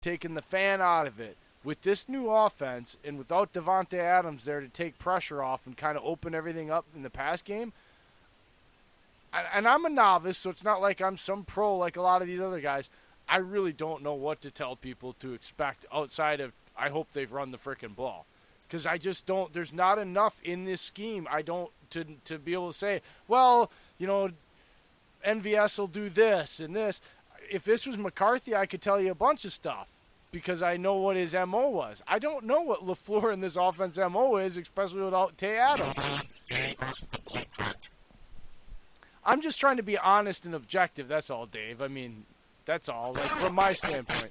taking the fan out of it. With this new offense and without Devontae Adams there to take pressure off and kind of open everything up in the pass game, and I'm a novice, so it's not like I'm some pro like a lot of these other guys. I really don't know what to tell people to expect outside of I hope they've run the frickin' ball. Because I just don't, there's not enough in this scheme, I don't, to be able to say, well, NVS will do this and this. If this was McCarthy, I could tell you a bunch of stuff because I know what his MO was. I don't know what LaFleur in this offense MO is, especially without Tay Adams. I'm just trying to be honest and objective. That's all, Dave. I mean, that's all. Like from my standpoint.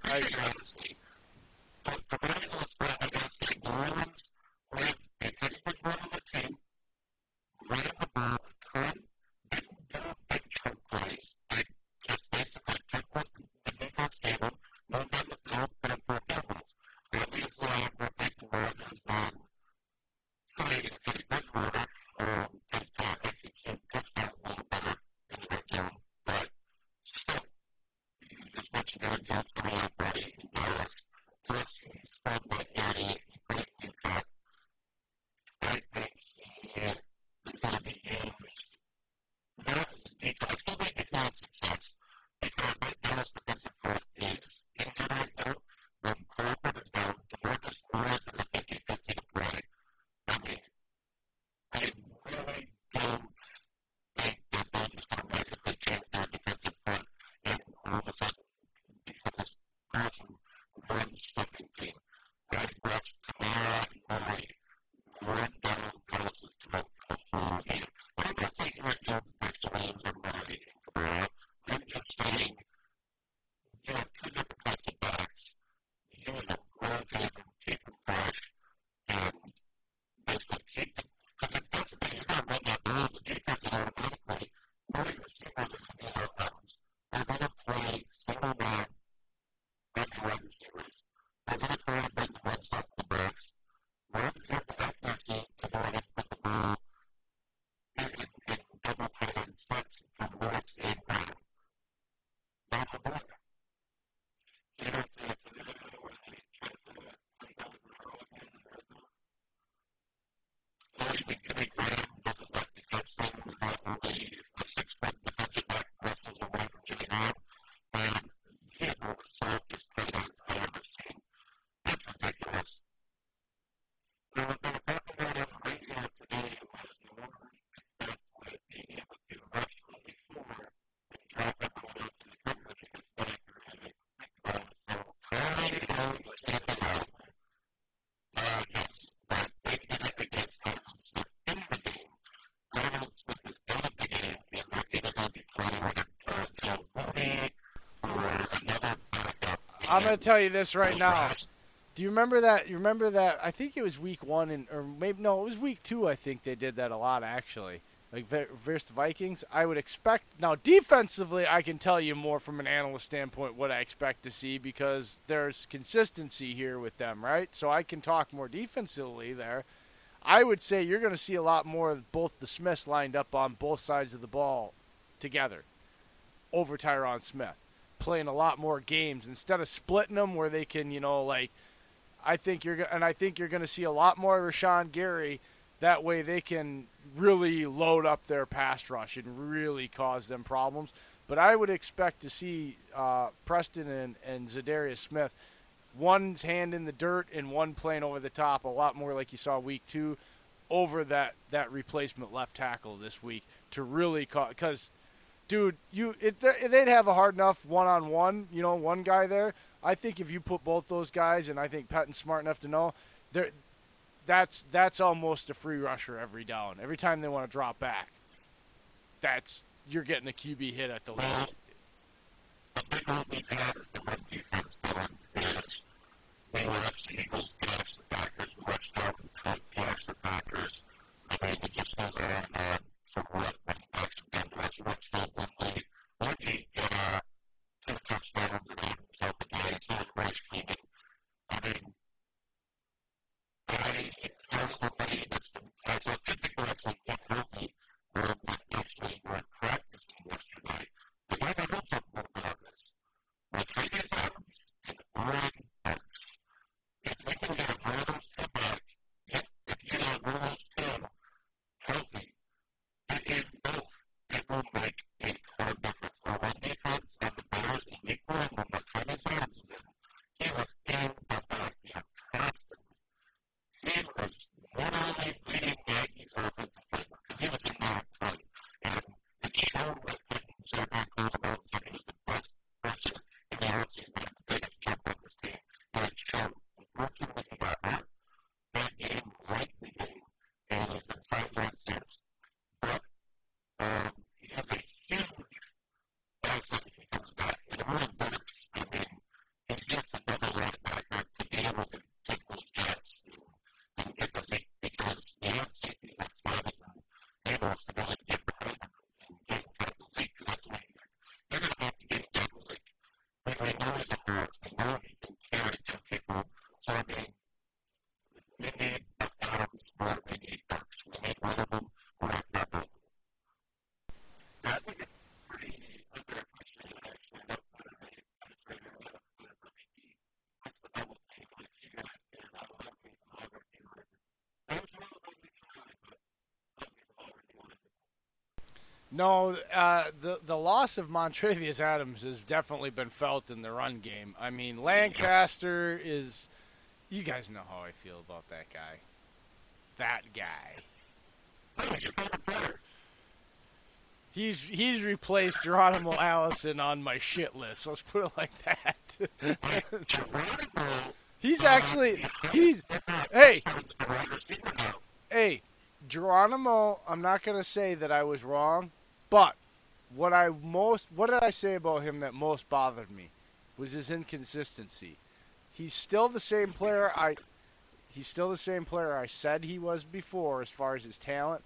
I'm going to tell you this right now. Do you remember that? You remember that? I think it was week 1, or maybe no, it was week 2. I think they did that a lot actually. Like versus the Vikings, I would expect now defensively. I can tell you more from an analyst standpoint what I expect to see because there's consistency here with them, right? So I can talk more defensively there. I would say you're going to see a lot more of both the Smiths lined up on both sides of the ball together over Tyron Smith, playing a lot more games instead of splitting them where they can, I think you're going to see a lot more Rashawn Gary. That way they can really load up their pass rush and really cause them problems. But I would expect to see Preston and Zadarius Smith, one's hand in the dirt and one playing over the top, a lot more like you saw week 2, over that replacement left tackle this week to really cause – because, dude, they'd have a hard enough one-on-one, one guy there. I think if you put both those guys, and I think Pettin's smart enough to know, that's almost a free rusher every down. Every time they want to drop back, you're getting a QB hit at the least. No, the loss of Montrevious Adams has definitely been felt in the run game. I mean, Lancaster is. You guys know how I feel about that guy. That guy. He's replaced Geronimo Allison on my shit list. Let's put it like that. he's hey Geronimo. I'm not gonna say that I was wrong, but what did I say about him that most bothered me was his inconsistency. He's still the same player I said he was before as far as his talent,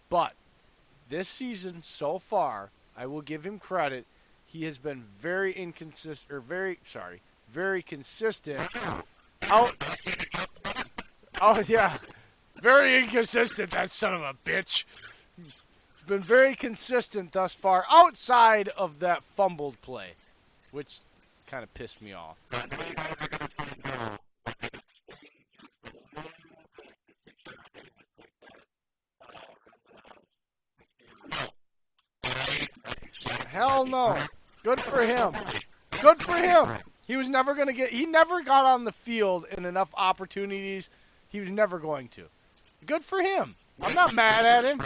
but this season so far, I will give him credit. He has been very inconsistent, or very consistent. Oh yeah, very inconsistent. That son of a bitch. He's been very consistent thus far, outside of that fumbled play, which kind of pissed me off. Hell no. Good for him. Good for him. He never got on the field in enough opportunities. He was never going to. Good for him. I'm not mad at him.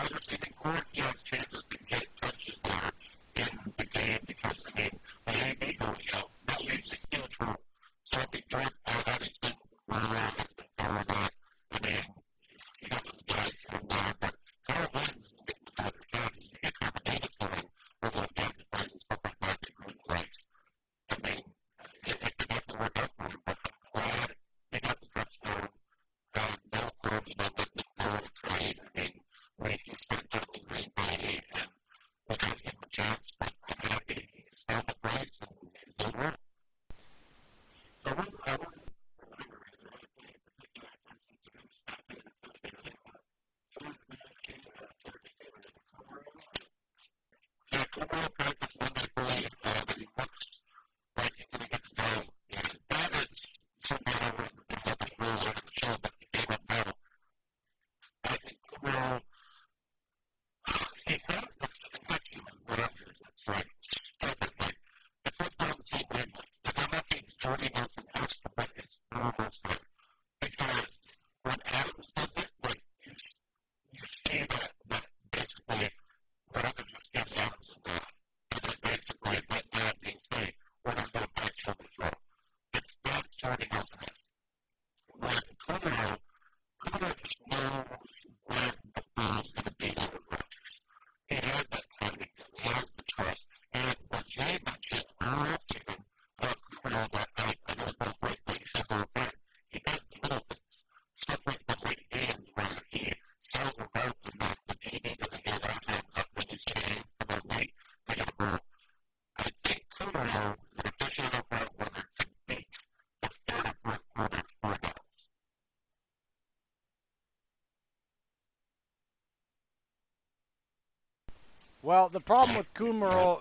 Well, the problem with Kumaro,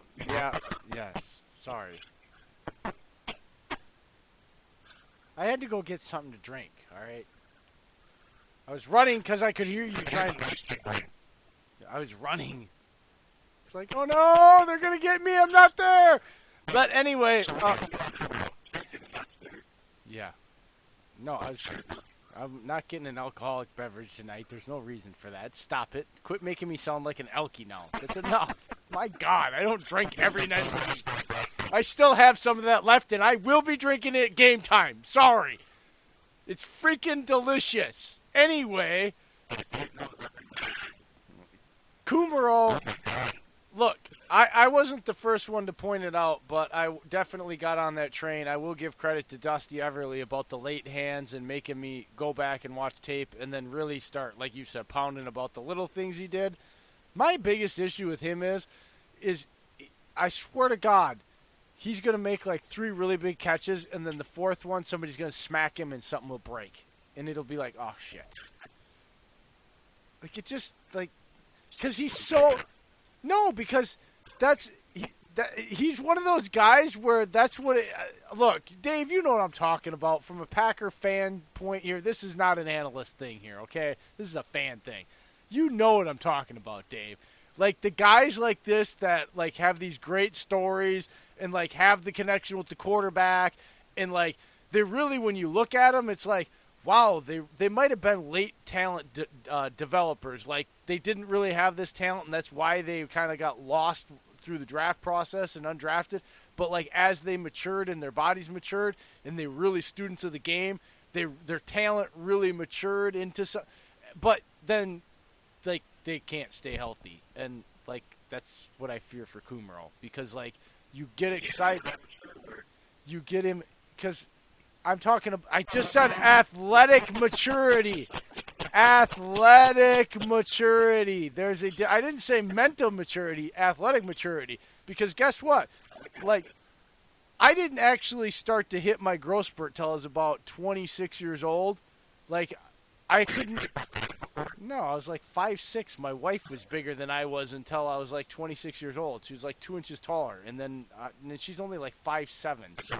sorry. I had to go get something to drink, alright? I was running because I could hear you trying. I was running. It's like, oh no, they're going to get me, I'm not there! But anyway, yeah. No, I'm not getting an alcoholic beverage tonight. There's no reason for that. Stop it. Quit making me sound like an Elkie now. That's enough. My God, I don't drink every night. I still have some of that left, and I will be drinking it at game time. Sorry. It's freaking delicious. Anyway, Kumaro, look, I wasn't the first one to point it out, but I definitely got on that train. I will give credit to Dusty Everly about the late hands and making me go back and watch tape and then really start, like you said, pounding about the little things he did. My biggest issue with him is I swear to God, he's going to make like 3 really big catches, and then the 4th one, somebody's going to smack him and something will break. And it'll be like, oh, shit. Like, it just, like, because he's so... No, because he's one of those guys where that's what it... Look, Dave, you know what I'm talking about. From a Packer fan point here, this is not an analyst thing here, okay? This is a fan thing. You know what I'm talking about, Dave. Like, the guys like this that, like, have these great stories and, like, have the connection with the quarterback and, like, they really, when you look at them, it's like, wow, they might have been late talent developers. Like, they didn't really have this talent, and that's why they kind of got lost through the draft process and undrafted. But, like, as they matured and their bodies matured and they were really students of the game, their talent really matured into some... But then, like, they can't stay healthy. And, like, that's what I fear for Kumaro. Because, like, you get excited. You get him... Because I'm talking... I just said athletic maturity. Athletic maturity. I didn't say mental maturity. Athletic maturity. Because guess what? Like, I didn't actually start to hit my growth spurt till I was about 26 years old. Like, I couldn't... No, I was like 5'6". My wife was bigger than I was until I was like 26 years old. She was like 2 inches taller. And then she's only like 5'7". So.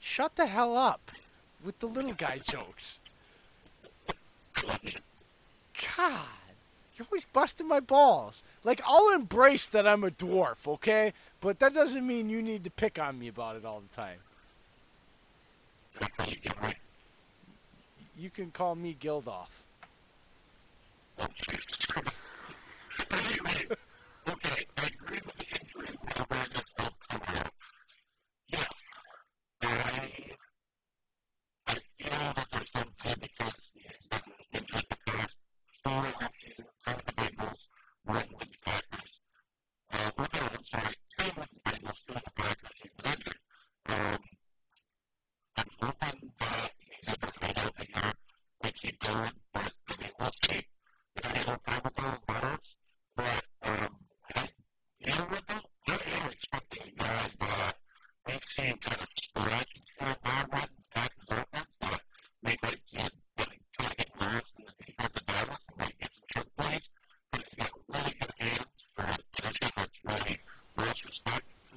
Shut the hell up with the little guy jokes. God, you're always busting my balls. Like, I'll embrace that I'm a dwarf, okay? But that doesn't mean you need to pick on me about it all the time. You can call me Gildoff.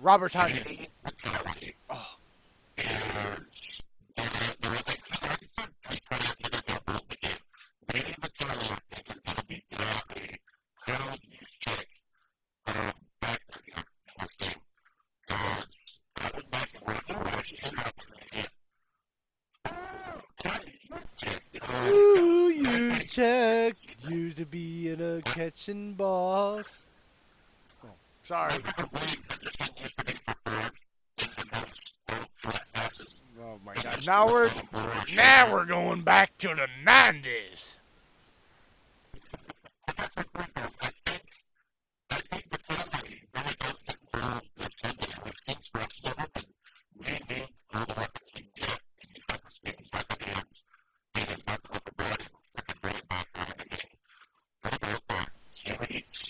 Robert Tonyan. Oh. Ooh, use check. Used to be in a catching balls. Oh, sorry. Oh my God! Now we're going back to the 90s.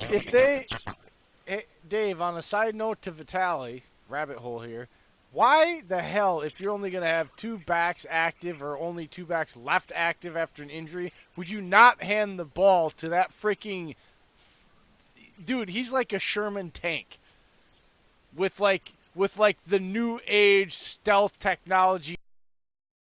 If they, Dave, on a side note to Vitali, rabbit hole here. Why the hell, if you're only going to have 2 backs active or only 2 backs left active after an injury, would you not hand the ball to that freaking... Dude, he's like a Sherman tank with like the new age stealth technology